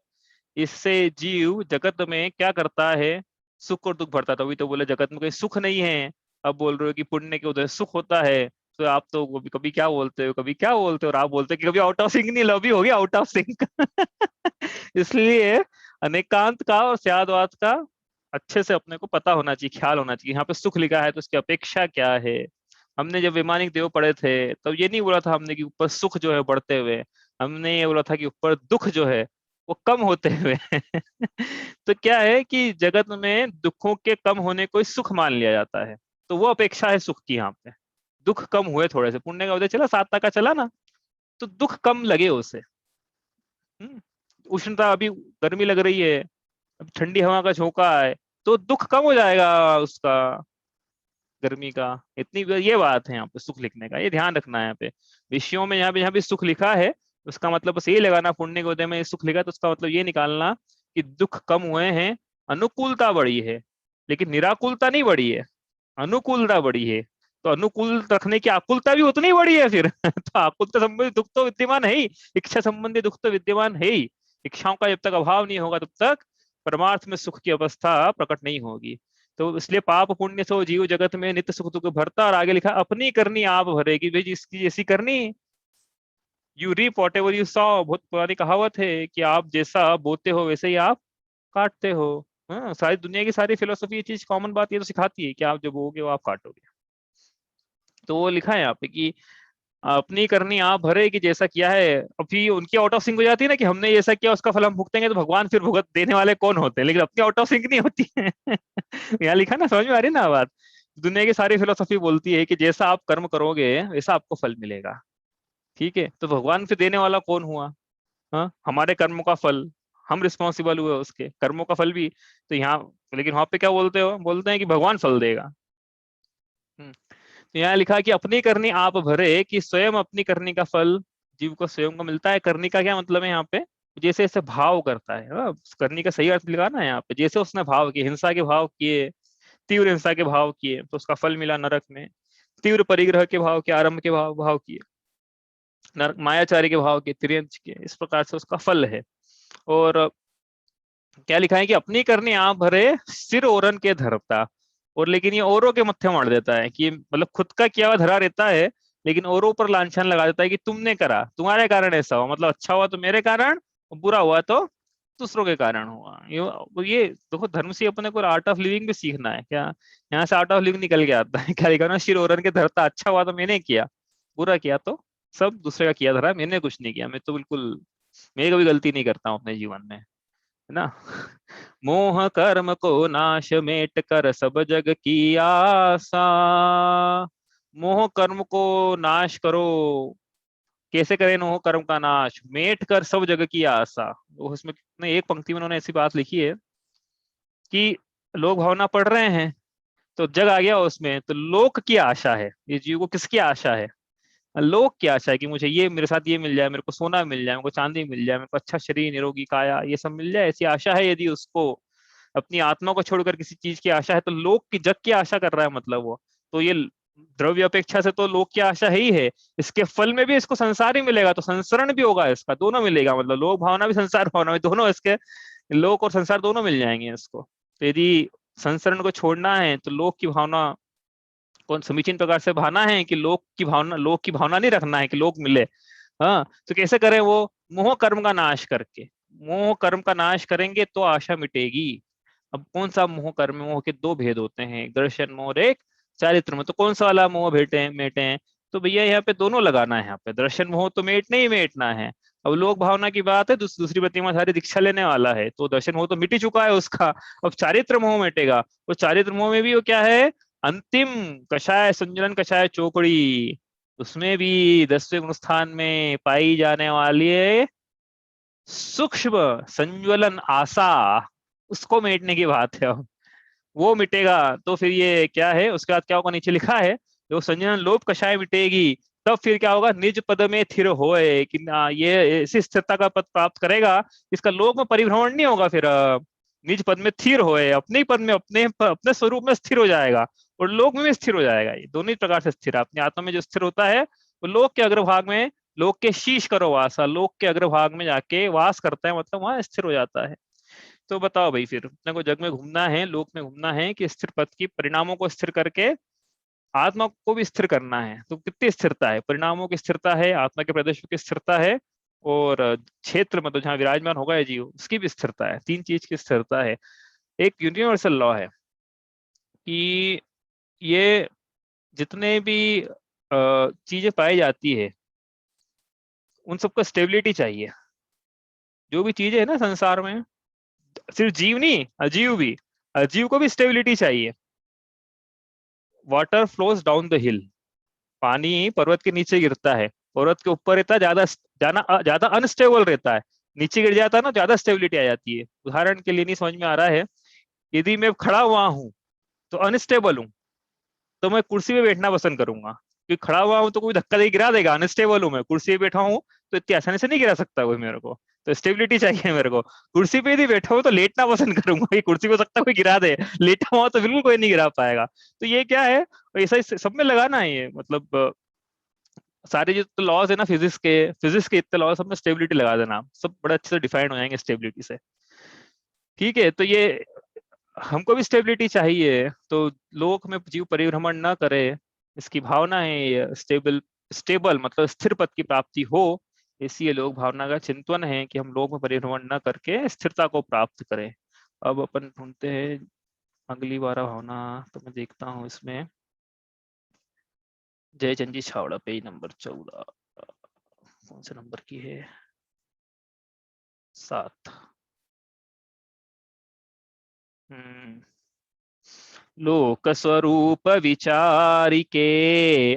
S1: इससे जीव जगत में क्या करता है, सुख और दुख भरता। तभी तो बोले जगत में कोई सुख नहीं है। अब बोल रहे हो कि पुण्य के उधर सुख होता है, तो आप तो कभी कभी क्या बोलते हो, कभी क्या बोलते हो, और आप बोलते हो कि कभी आउट ऑफ सिंक नहीं, लव ही हो गया आउट ऑफ सिंक। इसलिए अनेकांत का और स्यादवाद का अच्छे से अपने को पता होना चाहिए, ख्याल होना चाहिए। यहाँ पे सुख लिखा है तो उसकी अपेक्षा क्या है। हमने जब वैमानिक देव पढ़े थे तब ये नहीं बोला था हमने कि ऊपर सुख जो है बढ़ते हुए, हमने ये बोला था कि ऊपर दुख जो है वो कम होते हुए। तो क्या है कि जगत में दुखों के कम होने को ही सुख मान लिया जाता है, तो वो अपेक्षा है सुख की। यहाँ पे दुख कम हुए थोड़े से, पुण्य का उदय चला, 7 का चला ना, तो दुख कम लगे उसे। उष्णता, अभी गर्मी लग रही है, अब ठंडी हवा का झोंका है, तो दुख कम हो जाएगा उसका, गर्मी का। इतनी ये बात है यहाँ पे सुख लिखने का, ये ध्यान रखना है यहाँ पे। विषयों में यहाँ भी सुख लिखा है, उसका मतलब बस ये लगाना, पुण्य के उदय में सुख लिखा है तो उसका मतलब ये निकालना कि दुख कम हुए हैं, अनुकूलता बढ़ी है, लेकिन निराकुलता नहीं बढ़ी है, अनुकूलता बढ़ी है। तो अनुकूल रखने की आकुलता भी उतनी बड़ी है फिर। तो आकुलता संबंधी दुख तो विद्यमान है ही, इच्छा संबंधी दुख तो विद्यमान है ही। इच्छाओं का जब तक अभाव नहीं होगा तब तक परमार्थ में सुख की अवस्था प्रकट नहीं होगी। तो इसलिए पाप पुण्य सो जीव जगत में नित्य सुख दुख भरता, और आगे लिखा अपनी करनी आप भरेगी, भाई जिसकी जैसी करनी, you reap whatever you sow. बहुत पुरानी कहावत है कि आप जैसा बोते हो वैसे ही आप काटते हो। हाँ, सारी दुनिया की सारी फिलोसफी ये चीज कॉमन बात ये तो सिखाती है कि आप जो बोगे वो आप काटोगे। तो वो लिखा है यहाँ पे कि अपनी करनी आप भरे, कि जैसा किया है। अभी उनकी आउट ऑफ सिंक हो जाती है ना कि हमने जैसा किया उसका फल हम भुगतेंगे, तो भगवान फिर भुगत देने वाले कौन होते हैं, लेकिन अपनी आउट ऑफ सिंक नहीं होती है। यहाँ लिखा ना, समझ में आ रही ना बात? दुनिया की सारी फिलोसफी बोलती है कि जैसा आप कर्म करोगे वैसा आपको फल मिलेगा। ठीक है, तो भगवान फिर देने वाला कौन हुआ? हाँ, हमारे कर्मों का फल, हम रिस्पॉन्सिबल हुए उसके कर्मों का फल भी। तो यहाँ, लेकिन वहां पे क्या बोलते हो, बोलते हैं कि भगवान फल देगा। तो यहाँ लिखा कि अपनी करनी आप भरे, कि स्वयं अपनी करनी का फल जीव को स्वयं को मिलता है। करनी का क्या मतलब है यहाँ पे, जैसे जैसे भाव करता है। करनी का सही अर्थ लिखा ना यहाँ पे, जैसे उसने भाव किए, हिंसा के भाव किए, तीव्र हिंसा के भाव किए तो उसका फल मिला नरक में। तीव्र परिग्रह के भाव के, आरंभ के भाव किए, नरक, मायाचारी के भाव के, तिर्यंच के, इस प्रकार से उसका फल है। और क्या लिखा है कि अपनी करनी आप भरे, सिर ओरन के धरता। और लेकिन ये औरों के मत्थे मार देता है, कि मतलब खुद का किया हुआ धरा रहता है, लेकिन औरों पर लांछन लगा देता है कि तुमने करा, तुम्हारे कारण ऐसा हुआ, मतलब अच्छा हुआ तो मेरे कारण, बुरा हुआ तो दूसरों के कारण हुआ। ये देखो, धर्म से अपने को आर्ट ऑफ लिविंग भी सीखना है क्या। यहाँ से आर्ट ऑफ लिविंग निकल के आता है, क्या लिखा ना, शिर ओरन के धरता, अच्छा हुआ तो मैंने किया, बुरा किया तो सब दूसरे का किया धरा, मैंने कुछ नहीं किया, मैं तो बिल्कुल, मैं कभी गलती नहीं करता हूँ अपने जीवन में, है ना। मोह कर्म को नाश मेट कर सब जग की आशा। मोह कर्म को नाश करो, कैसे करें मोह कर्म का नाश, मेट कर सब जग की आशा। वो उसमें एक पंक्ति में उन्होंने ऐसी बात लिखी है कि लोग भावना पढ़ रहे हैं तो जग आ गया उसमें, तो लोक की आशा है, ये जीव को किसकी आशा है, लोक की आशा है कि मुझे ये, मेरे साथ ये मिल जाए, मेरे को सोना मिल जाए, मेरे को चांदी मिल जाए, मेरे को अच्छा शरीर, निरोगी काया, ये सब मिल जाए, ऐसी आशा है। यदि उसको अपनी आत्मा को छोड़कर किसी चीज की आशा है तो लोक की, जग की आशा कर रहा है, मतलब वो तो ये द्रव्य अपेक्षा से तो लोक की आशा है ही है। इसके फल में भी इसको संसार ही मिलेगा, तो संसरण भी होगा इसका, दोनों मिलेगा, मतलब लोक भावना भी संसार भावना भी, दोनों इसके, लोक और संसार दोनों मिल जाएंगे इसको। तो यदि संसरण को छोड़ना है तो लोक की भावना कौन समीचीन प्रकार से भाना है कि लोक की भावना, लोक की भावना नहीं रखना है कि लोक मिले। हाँ, तो कैसे करें वो, मोह कर्म का नाश करके, मोह कर्म का नाश करेंगे तो आशा मिटेगी। अब कौन सा मोह कर्म, मोह के दो भेद होते हैं, एक दर्शन मोह और एक चारित्र मोह, तो कौन सा वाला मोह भेटे मेटे हैं, तो भैया यहाँ पे दोनों लगाना है, यहाँ पे दर्शन मोह तो मेटने ही मेटना है। अब लोक भावना की बात है, दूसरी प्रतिमा सारी दीक्षा लेने वाला है, तो दर्शन मोह तो मिट ही चुका है उसका। अब चारित्र मोह मिटेगा, तो चारित्र मोह में भी वो क्या है, अंतिम कषाय संजलन कषाय चौकड़ी, उसमें भी 10वें गुण स्थान में पाई जाने वाली है सूक्ष्म संज्वलन आशा, उसको मेटने की बात है। अब वो मिटेगा तो फिर ये क्या है, उसके बाद क्या होगा, नीचे लिखा है, जो संजनन लोभ कषाय मिटेगी, तब फिर क्या होगा, निज पद में स्थिर होए, कि ये ऐसी स्थिरता का पद प्राप्त करेगा, इसका लोक में परिभ्रमण नहीं होगा, फिर निज पद में स्थिर होए, अपने ही पद में, अपने अपने स्वरूप में स्थिर हो जाएगा, और लोक में भी स्थिर हो जाएगा। ये दोनों ही प्रकार से स्थिर है, अपनी आत्मा में जो स्थिर होता है वो लोक के अग्रभाग में, लोक के शीश करो वासा, लोक के अग्रभाग में जाके वास करता है, मतलब वहां स्थिर हो जाता है। तो बताओ भाई, फिर अपने को जग में घूमना है, लोक में घूमना है, कि स्थिर पद की परिणामों को स्थिर करके आत्मा को भी स्थिर करना है, तो कितनी स्थिरता है, परिणामों की स्थिरता है, आत्मा के प्रदेशों की स्थिरता है, और क्षेत्र मतलब जहाँ विराजमान होगा ये जीव, उसकी भी स्थिरता है, तीन चीज की स्थिरता है। एक यूनिवर्सल लॉ है कि ये जितने भी चीजें पाई जाती है उन सबको स्टेबिलिटी चाहिए, जो भी चीजें है ना संसार में, सिर्फ जीव नहीं, अजीव भी, अजीव को भी स्टेबिलिटी चाहिए। वाटर फ्लोज डाउन द हिल, पानी पर्वत के नीचे गिरता है, पर्वत के ऊपर रहता है ज्यादा, ज्यादा अनस्टेबल रहता है, नीचे गिर जाता है ना, ज्यादा स्टेबिलिटी आ जाती है। उदाहरण के लिए नहीं समझ में आ रहा है, यदि मैं खड़ा हुआ हूँ तो अनस्टेबल हूँ, तो मैं कुर्सी पे बैठना पसंद करूंगा, क्योंकि खड़ा हुआ हूँ तो कोई धक्का दे गिरा देगा, अनस्टेबल हूँ मैं, कुर्सी पे बैठा हूँ तो इतनी आसानी से नहीं गिरा सकता कोई मेरे को, तो स्टेबिलिटी चाहिए मेरे को। कुर्सी पे यदि बैठा हूँ तो लेटना पसंद करूंगा, कि कुर्सी को सकता कोई गिरा दे, लेटा हुआ तो बिल्कुल कोई नहीं गिरा पाएगा। तो ये क्या है, ऐसा ही सब में लगाना है ये, मतलब सारे जो तो लॉज है ना फिजिक्स के इतने लॉज, सब में स्टेबिलिटी लगा देना, सब बड़े अच्छे से डिफाइन हो जाएंगे स्टेबिलिटी से। ठीक है, तो ये हमको भी स्टेबिलिटी चाहिए, तो लोक में जीव परिभ्रमण ना करे, इसकी भावना है ये, स्टेबल, स्टेबल मतलब स्थिर पद की प्राप्ति हो, इसलिए लोक भावना का चिंतन है कि हम लोक में परिभ्रमण न करके स्थिरता को प्राप्त करें। अब अपन ढूंढते हैं अगली बार भावना, तो मैं देखता हूँ इसमें जयचंद जी छावड़ा, पेज नंबर 14, कौन से नंबर की है, 7। लोक स्वरूप विचारिके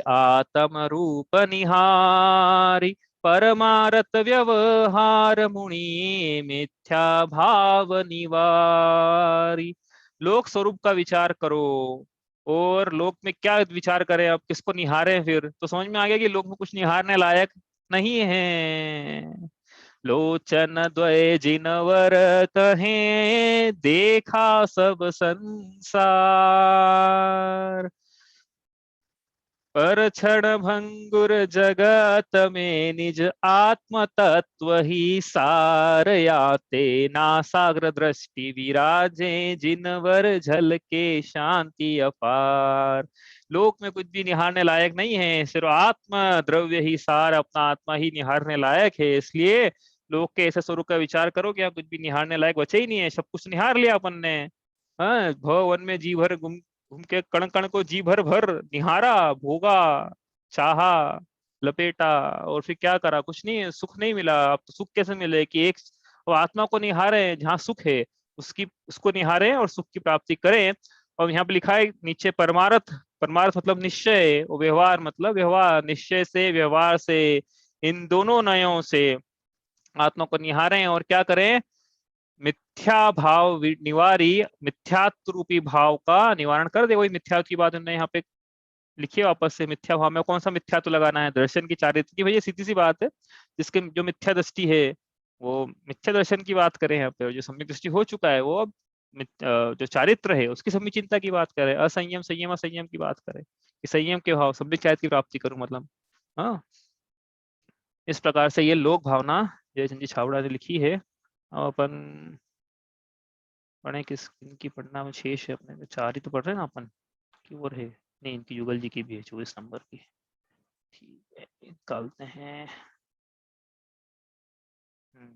S1: आत्म रूप निहारी, परमारत व्यवहार मुनि मिथ्या भाव निवारी। लोक स्वरूप का विचार करो, और लोक में क्या विचार करें, अब किसको निहारें, फिर तो समझ में आ गया कि लोक में कुछ निहारने लायक नहीं है। लोचन द्वय जिनवर कहें देखा सब संसार, पर क्षण भंगुर जगत में निज आत्म तत्व ही सारयाते, नासाग्र दृष्टि विराजे जिनवर झलके शांति अपार। लोक में कुछ भी निहारने लायक नहीं है, सिर्फ आत्म द्रव्य ही सार, अपना आत्मा ही निहारने लायक है। इसलिए लोक के ऐसे स्वरूप का विचार करो कि यहाँ कुछ भी निहारने लायक बचे ही नहीं है, सब कुछ निहार लिया अपन ने। हाँ, भव वन में जी भर घूम घूम के कण कण को जी भर भर निहारा, भोगा, चाहा, लपेटा, और फिर क्या करा? कुछ नहीं, सुख नहीं मिला। अब तो सुख कैसे मिले कि एक वो आत्मा को निहारे जहाँ सुख है, उसकी उसको निहारे और सुख की प्राप्ति करें। और यहाँ पे लिखा है नीचे परमार्थ, परमार्थ मतलब निश्चय, और व्यवहार मतलब व्यवहार, निश्चय से व्यवहार से, इन दोनों नयों से आत्मा को निहारें और क्या करें? मिथ्या भाव निवारी, मिथ्यात्व रूपी भाव का निवारण कर दे। वही मिथ्यात्व की बात उन्होंने यहाँ पे लिखिए वापस से। मिथ्या भाव में कौन सा मिथ्यात्व लगाना है? दर्शन की, चारित्र की। भैया सीधी सी बात है, जिसके जो मिथ्या दृष्टि है वो मिथ्या दर्शन की बात करें यहाँ पे, और जो सम्यक दृष्टि हो चुका है वो अब जो चारित्र है उसकी समीचिनता की बात करें, असंयम संयम असंयम की बात करें, कि संयम के भाव सम्यक चारित्र की प्राप्ति करूं मतलब। हाँ, इस प्रकार से ये लोक भावना जयचंद जी छाबड़ा ने लिखी है। अब अपन पढ़े किस, इनकी पढ़ना में शेष है अपने में, चार ही तो पढ़ रहे हैं ना अपन, की और है नहीं, इनकी युगल जी की भी है 24 नंबर की। ठीक है, निकालते हैं। हम्म,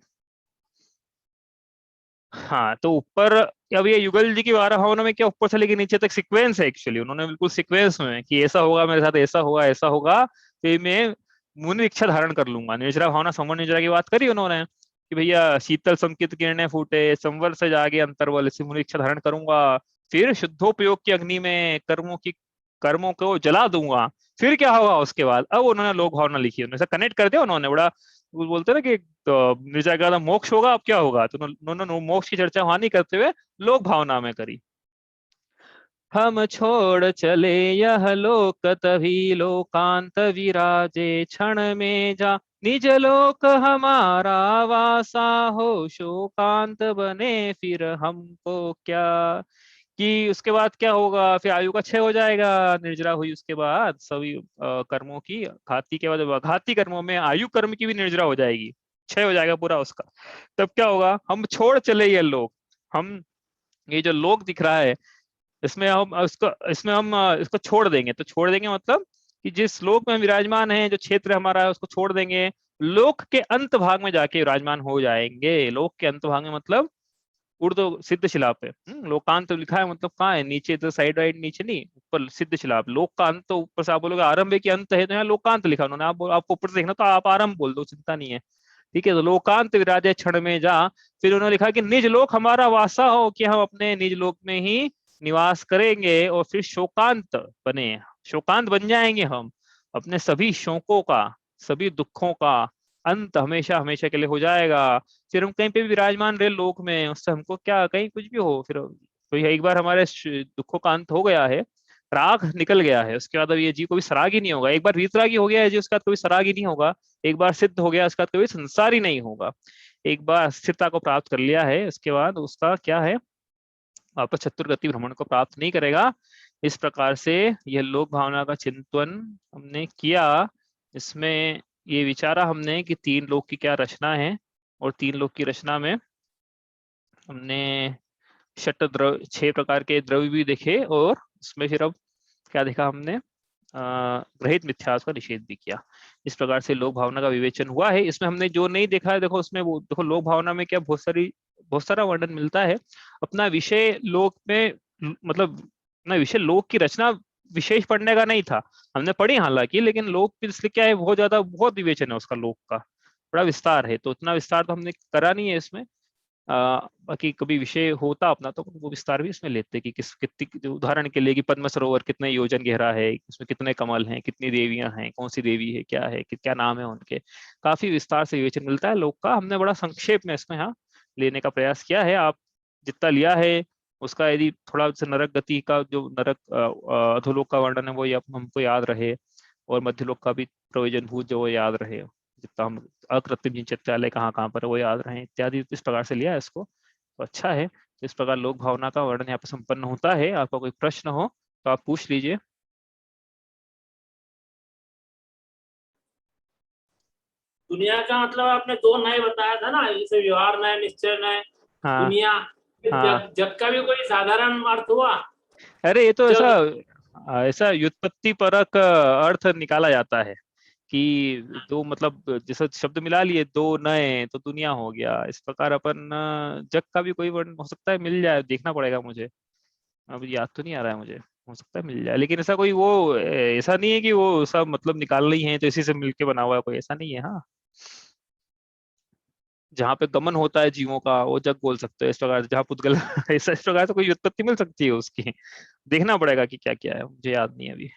S1: हाँ तो ऊपर, अब ये युगल जी की 12 भावना में क्या ऊपर से लेके नीचे तक सीक्वेंस है एक्चुअली, उन्होंने बिल्कुल सीक्वेंस में कि ऐसा होगा मेरे साथ, ऐसा होगा, ऐसा होगा, तो मैं मुनि इच्छा धारण कर लूंगा। निर्जरा भावना संवर निर्जरा की बात करी उन्होंने कि भैया शीतल संकित किरणें फूटे, संवर से जागे अंतर्वल, इसी मुनि इच्छा धारण करूंगा। फिर शुद्धोपयोग की अग्नि में कर्मों को जला दूंगा। फिर क्या होगा उसके बाद? अब उन्होंने लोक भावना लिखी, उन्होंने कनेक्ट कर दिया उन्होंने बड़ा। वो बोलते हैं ना कि तो निर्जरा का मोक्ष होगा, अब क्या होगा? तो उन्होंने मोक्ष की चर्चा वहां नहीं करते हुए लोक भावना में करी। हम छोड़ चले यह लोक तभी लोकांत विराजे, क्षण में जा निज लोक हमारा वासा हो, शोकांत बने फिर हमको क्या। कि उसके बाद क्या होगा? फिर आयु का क्षय हो जाएगा, निर्जरा हुई उसके बाद सभी कर्मों की, घाती के बाद घाती कर्मों में आयु कर्म की भी निर्जरा हो जाएगी, क्षय हो जाएगा पूरा उसका। तब क्या होगा? हम छोड़ चले ये लोक, हम ये जो लोक दिख रहा है इसमें हम इसको छोड़ देंगे। तो छोड़ देंगे मतलब कि जिस लोक में हम विराजमान हैं, जो क्षेत्र हमारा है उसको छोड़ देंगे, लोक के अंत भाग में जाके विराजमान हो जाएंगे। लोक के अंत भाग में मतलब उर्दू सिद्ध शिला पे, लोकांत तो लिखा है मतलब कहाँ है? नीचे तो साइड वाइड नीचे नहीं, ऊपर सिद्ध शिला पे। लोक का अंत तो ऊपर से आप बोलोगे आरंभ है कि अंत है, तो यहाँ लोकांत लिखा उन्होंने। आपको ऊपर से देखना तो आप आरंभ बोल दो, चिंता नहीं है। ठीक है, तो लोकांत विराजे क्षण में जा। फिर उन्होंने लिखा कि निज लोक हमारा वासा हो, कि हम अपने निज लोक में ही निवास करेंगे। और फिर शोकांत बने, शोकांत बन जाएंगे हम, अपने सभी शोकों का, सभी दुखों का अंत हमेशा हमेशा के लिए हो जाएगा। फिर हम कहीं पे भी विराजमान रहे लोक में, उससे हमको क्या, कहीं कुछ भी हो, फिर तो ये एक बार हमारे दुखों का अंत हो गया है, राग निकल गया है, उसके बाद अब ये जीव को भी सराग ही नहीं होगा। एक बार वीतरागी हो गया है जी, उसके बाद कभी सराग ही नहीं होगा। एक बार सिद्ध हो गया, उसके बाद कभी संसार ही नहीं होगा। एक बार स्थिरता को प्राप्त कर लिया है, उसके बाद उसका क्या है? वापस चतुर्गति भ्रमण को प्राप्त नहीं करेगा। इस प्रकार से यह लोक भावना का चिंतन हमने किया। इसमें ये विचारा हमने कि तीन लोक की क्या रचना है, और तीन लोक की रचना में हमने षट द्रव्य, 6 प्रकार के द्रव्य भी देखे, और उसमें फिर अब क्या देखा हमने? ग्रहित मिथ्यास का निषेध भी किया। इस प्रकार से लोक भावना का विवेचन हुआ है। इसमें हमने जो नहीं देखा है, देखो उसमें वो देखो, लोक भावना में क्या बहुत सारा वर्णन मिलता है। अपना विषय लोक में, मतलब अपना विषय लोक की रचना विशेष पढ़ने का नहीं था, हमने पढ़ी हालांकि, लेकिन लोक इसलिए क्या है, बहुत ज्यादा, बहुत विवेचन है उसका लोक का, बड़ा विस्तार है, तो उतना विस्तार तो हमने करा नहीं है इसमें। बाकी कभी विषय होता अपना तो वो विस्तार भी इसमें लेते कि किस कितनी, उदाहरण के लिए कि पद्म सरोवर कितने योजन गहरा है, उसमें कितने कमल हैं, कितनी देवियां हैं, कौन सी देवी है, क्या है, क्या नाम है उनके, काफी विस्तार से विवेचन मिलता है लोक का। हमने बड़ा संक्षेप में इसमें यहाँ लेने का प्रयास किया है। आप जितना लिया है उसका यदि थोड़ा सा नरक गति का, जो नरक अधोलोक का वर्णन है वो हमको याद रहे, और मध्यलोक का भी प्रयोजन भूत जो वो याद रहे, जितना हम अकृत्रिम चिकित्सालय कहाँ कहाँ पर है वो याद रहे इत्यादि, इस प्रकार से लिया है इसको, तो अच्छा है। तो इस प्रकार लोक भावना का वर्णन यहाँ पे संपन्न होता है। आपका कोई प्रश्न हो तो आप पूछ लीजिए।
S2: दुनिया का मतलब आपने दो नए बताया था ना, जैसे व्यवहार नए, निश्चय नए,
S1: हाँ
S2: दुनिया।
S1: हाँ।
S2: जग का भी कोई साधारण अर्थ हुआ?
S1: अरे ये तो ऐसा
S2: जग।
S1: ऐसा व्युत्पत्ति परक अर्थ निकाला जाता है कि दो मतलब जैसे शब्द मिला लिए, दो नए तो दुनिया हो गया। इस प्रकार अपन जग का भी कोई वर्ण हो सकता है, मिल जाए, देखना पड़ेगा मुझे, अब याद तो नहीं आ रहा है मुझे। हो सकता है मिल जाए, लेकिन ऐसा कोई वो ऐसा नहीं है कि वो सब मतलब निकालना ही है तो इसी से मिलके बना हुआ है, कोई ऐसा नहीं है। हाँ, जहाँ पे गमन होता है जीवों का वो जग बोल सकते हो, इस प्रकार से जहाँ पुद्गल ऐसा इस प्रकार से कोई उत्पत्ति मिल सकती है उसकी। देखना पड़ेगा कि क्या क्या है, मुझे याद नहीं है अभी।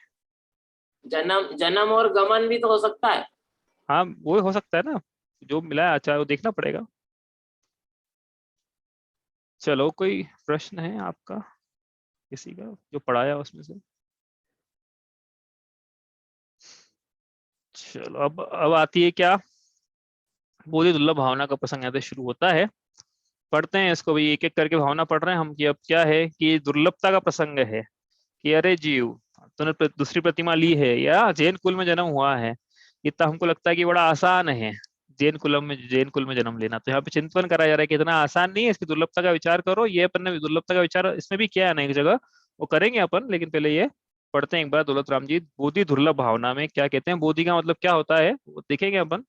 S2: जन्म, जन्म और गमन भी तो हो सकता है।
S1: हाँ वो हो सकता है ना, जो मिला है अच्छा वो देखना पड़ेगा। चलो, कोई प्रश्न है आपका, किसी का जो पढ़ाया उसमें से? चलो, अब आती है क्या, बोधि दुर्लभ भावना का प्रसंग यहाँ से शुरू होता है। पढ़ते हैं इसको भी, एक एक करके भावना पढ़ रहे हैं हम कि अब क्या है कि ये दुर्लभता का प्रसंग है कि अरे जीव, तूने दूसरी प्रतिमा ली है या जैन कुल में जन्म हुआ है, इतना हमको लगता है कि बड़ा आसान है जैन कुल में जन्म लेना। तो यहाँ पे चिंतन कराया जा रहा है कि इतना आसान नहीं है, इसकी दुर्लभता का विचार करो। ये अपन ने दुर्लभता का विचार इसमें भी किया है ना एक जगह, वो करेंगे अपन, लेकिन पहले ये पढ़ते हैं एक बार। दौलत राम जी बोधि दुर्लभ भावना में क्या कहते हैं, बोधि का मतलब क्या होता है वो देखेंगे अपन।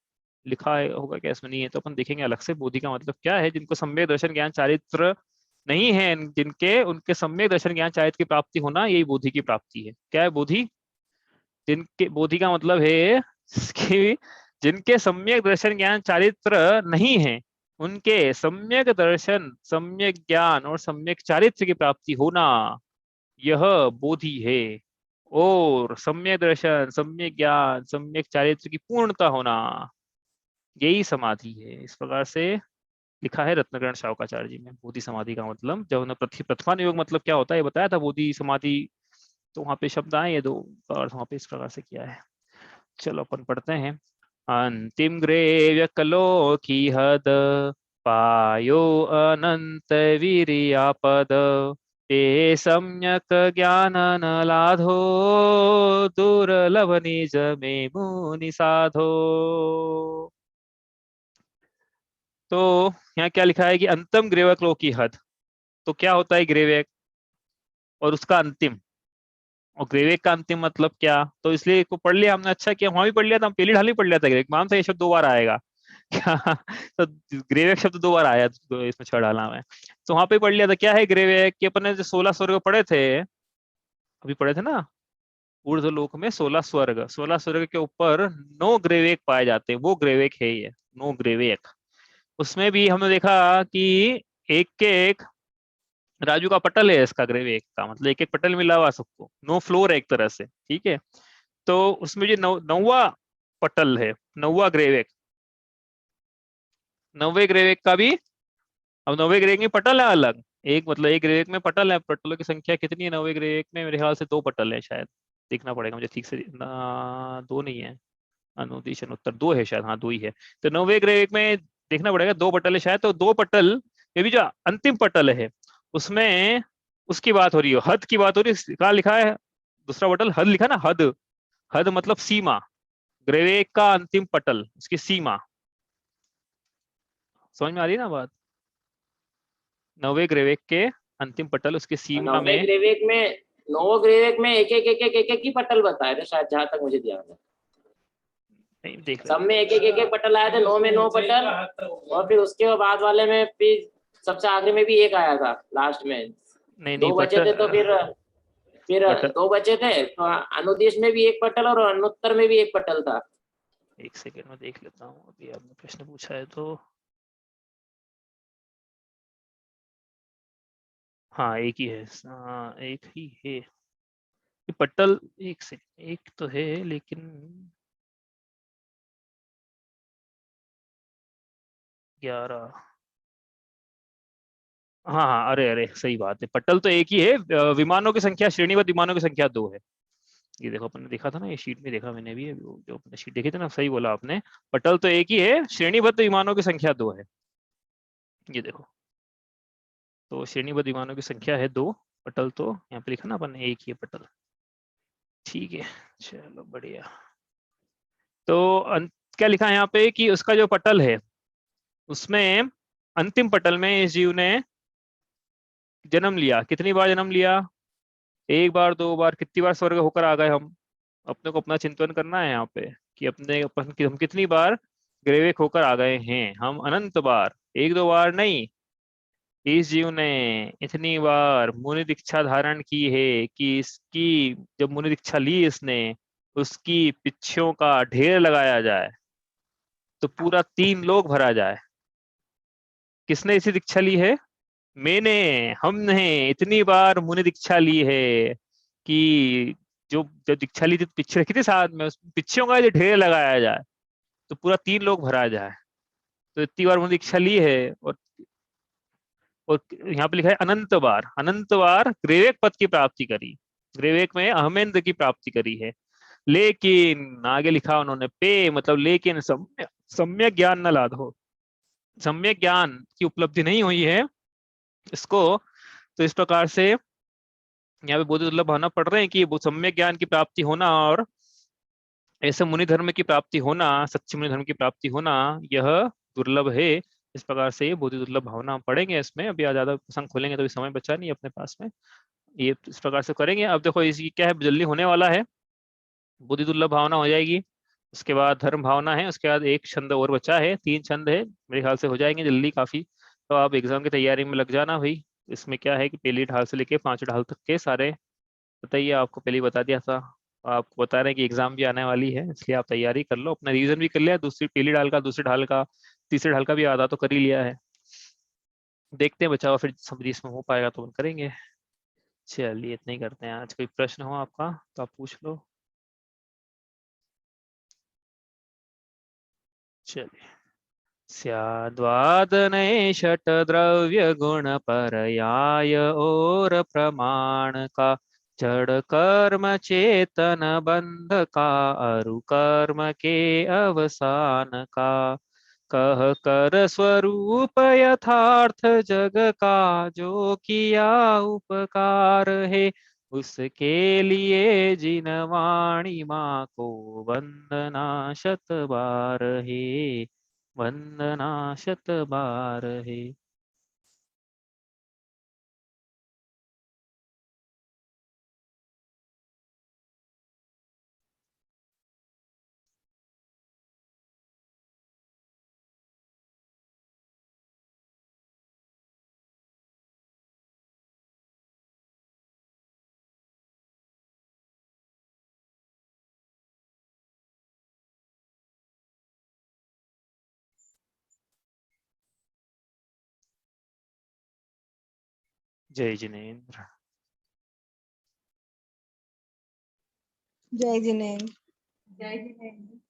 S1: लिखा है होगा क्या इसमें, नहीं है तो अपन देखेंगे अलग से। बोधि का मतलब क्या है, जिनको सम्यक दर्शन ज्ञान चारित्र नहीं है, जिनके उनके सम्यक दर्शन ज्ञान चारित्र की प्राप्ति होना, यही बोधि की प्राप्ति है। क्या है बोधि, जिनके बोधि का मतलब है कि जिनके सम्यक दर्शन ज्ञान चारित्र नहीं है, उनके सम्यक दर्शन, सम्यक ज्ञान और सम्यक चारित्र की प्राप्ति होना, यह बोधि है। और सम्यक दर्शन, सम्यक ज्ञान, सम्यक चारित्र की पूर्णता होना, यही समाधि है। इस प्रकार से लिखा है रत्नकरण शावकाचार्य जी में। बोधि समाधि का मतलब, जब उन्होंने प्रथमा योग मतलब क्या होता है ये बताया था, बोधि समाधि, तो वहां पे शब्द आए ये दो का अर्थ वहां पे इस प्रकार से किया है। चलो अपन पढ़ते हैं। अंतिम ग्रेव्य कलो की हद, पायो अनंत वीरियापद, ते सम्यक ज्ञान न लाधो, दुर्लभ निज में मुनि साधो। तो यहाँ क्या लिखा है कि अंतम ग्रेवक लो की हद, तो क्या होता है ग्रेवेक और उसका अंतिम, और ग्रेवेक का अंतिम मतलब क्या, तो इसलिए इसको पढ़ लिया हमने। अच्छा किया, वहां भी पढ़ लिया था, हम पहली ढाल ही पढ़ लिया था ग्रेवेक, मान था ये शब्द दो बार आएगा क्या तो ग्रेवेक शब्द दो बार आया तो इसमें छह डाला में, तो वहां पे पढ़ लिया था। क्या है ग्रेवेक, कि अपन ने जो 16 स्वर्ग पढ़े थे, अभी पढ़े थे ना, ऊर्ध्व लोक में 16 स्वर्ग, 16 स्वर्ग के ऊपर 9 ग्रेवेक पाए जाते हैं, वो ग्रेवेक है ये 9 ग्रेवेक। उसमें भी हमने देखा कि एक के एक राजू का पटल है, इसका ग्रेव एक का मतलब एक एक पटल मिला हुआ सबको, नो फ्लोर है एक तरह से, ठीक है। तो उसमें जो नौवा पटल है, नौवा ग्रेवेक, नौवे ग्रेवेक का भी, अब नौवे ग्रेवेक में पटल है अलग, एक मतलब एक ग्रेवेक में पटल है, पटलों की संख्या कितनी है नौवे ग्रेवेक में, मेरे ख्याल से 2 पटल है शायद, देखना पड़ेगा मुझे ठीक से दो नहीं है, अनुदिश अनुत्तर 2 है शायद, हाँ 2 ही है। तो नौवे ग्रेवेक में देखना पड़ेगा 2 पटल है शायद, तो 2 पटल, ये भी जो अंतिम पटल है उसमें उसकी बात हो रही है, हद की बात हो रही है। कहाँ लिखा है दूसरा पटल, हद लिखा ना, हद, हद मतलब सीमा, ग्रेवेक का अंतिम पटल उसकी सीमा, समझ में आ रही है ना बात, नौवे ग्रेवेक के अंतिम पटल उसकी सीमा
S2: नौवे
S1: में।
S2: ग्रेवेक में, नौ ग्रेवेक में एक एक ही पटल बताए थे शायद, जहां तक मुझे ध्यान है।
S1: नहीं देख
S2: सब
S1: लेते
S2: में एक एक पटल आया था, नौ में 9 पटल, और फिर उसके बाद वाले में फिर सबसे आखिरी में भी एक आया था लास्ट में।
S1: नहीं नहीं
S2: 2 बचे थे,
S1: पटल,
S2: तो फिर
S1: पटल
S2: 2 बचे थे, तो अनुदेश में भी एक पटल और अनुत्तर में भी एक पटल था।
S1: एक सेकेंड में देख लेता हूँ, अभी आपने प्रश्न पूछा है तो। हाँ एक ही है, हाँ एक ही है ये पटल, एक सेकेंड, एक तो है लेकिन 11, हाँ हाँ, अरे अरे सही बात है, पटल तो एक ही है, विमानों की संख्या, श्रेणीबद्ध विमानों की संख्या 2 है। ये देखो अपन ने देखा था ना, ये शीट में देखा मैंने भी, जो अपने शीट देखी थी ना, सही बोला आपने, पटल तो एक ही है, श्रेणीबद्ध विमानों की संख्या 2 है। ये देखो, तो श्रेणीबद्ध विमानों की संख्या है 2, पटल तो यहाँ पे लिखा ना अपन ने, एक ही है पटल, ठीक है। चलो बढ़िया। तो क्या लिखा है यहाँ पे कि उसका जो पटल है उसमें अंतिम पटल में इस जीव ने जन्म लिया। कितनी बार जन्म लिया? एक बार, दो बार, कितनी बार स्वर्ग होकर आ गए हम? अपने को अपना चिंतन करना है यहाँ पे कि अपने अपन कि हम कितनी बार ग्रेवेक होकर आ गए हैं। हम अनंत बार, एक दो बार नहीं। इस जीव ने इतनी बार मुनि दीक्षा धारण की है कि इसकी जब मुनि दीक्षा ली इसने, उसकी पिच्छों का ढेर लगाया जाए तो पूरा 3 लोक भरा जाए। किसने इसी दीक्षा ली है? मैंने, हमने इतनी बार मुनि दीक्षा ली है कि जो जब दीक्षा ली थी तो पिछे रखी थी साथ में, उस पिच्छों का जो ढेर लगाया जाए तो पूरा 3 लोक भरा जाए। तो इतनी बार मुनि दीक्षा ली है। और यहाँ पे लिखा है अनंत बार, अनंत बार ग्रेवेक पद की प्राप्ति करी। ग्रेवेक में अहमेंद्र की प्राप्ति करी है। लेकिन आगे लिखा उन्होंने, पे मतलब लेकिन सम्यक ज्ञान न लाधो, सम्यक ज्ञान की उपलब्धि नहीं हुई है इसको। तो इस प्रकार से यहाँ पे बोधि दुर्लभ भावना पढ़ रहे हैं कि वो सम्यक ज्ञान की प्राप्ति होना और ऐसे मुनि धर्म की प्राप्ति होना, सच्चे मुनि धर्म की प्राप्ति होना, यह दुर्लभ है। इस प्रकार से ये बोधि दुर्लभ भावना हम पढ़ेंगे इसमें। अभी ज्यादा प्रसंग खोलेंगे तो अभी समय बचा नहीं अपने पास में। ये इस प्रकार से करेंगे। अब देखो इसकी क्या है, जल्दी होने वाला है। बुद्धि दुर्लभ भावना हो जाएगी, उसके बाद धर्म भावना है, उसके बाद एक छंद और बचा है, 3 छंद है, मेरे ख्याल से हो जाएंगे जल्दी काफी। तो आप एग्जाम की तैयारी में लग जाना भाई। इसमें क्या है कि पहली ढाल से लेके 5 ढाल तक के सारे बताइए, आपको पहले ही बता दिया था। आपको बता रहे हैं कि एग्जाम भी आने वाली है, इसलिए आप तैयारी कर लो, अपना रिवीजन भी कर लिया, दूसरी पहली ढाल का, दूसरी ढाल का, तीसरी ढाल का भी आधा तो कर ही लिया है। देखते हैं बचाओ, फिर समझिए इसमें हो पाएगा तो करेंगे। चलिए इतना ही करते हैं आज। कोई प्रश्न हो आपका तो आप पूछ लो। चलिए, स्याद्वादने षट द्रव्य गुण परयाय और प्रमाण का, जड़ कर्म चेतन बंध का, अरु कर्म के अवसान का, कह कर स्वरूप यथार्थ जग का, जो किया उपकार है उसके लिए, जिन वाणी माँ को वंदना शत बार है, वंदना शत बार है। जय जिनेन्द्र।
S3: जय जिनेन्द्र। जय जिनेन्द्र।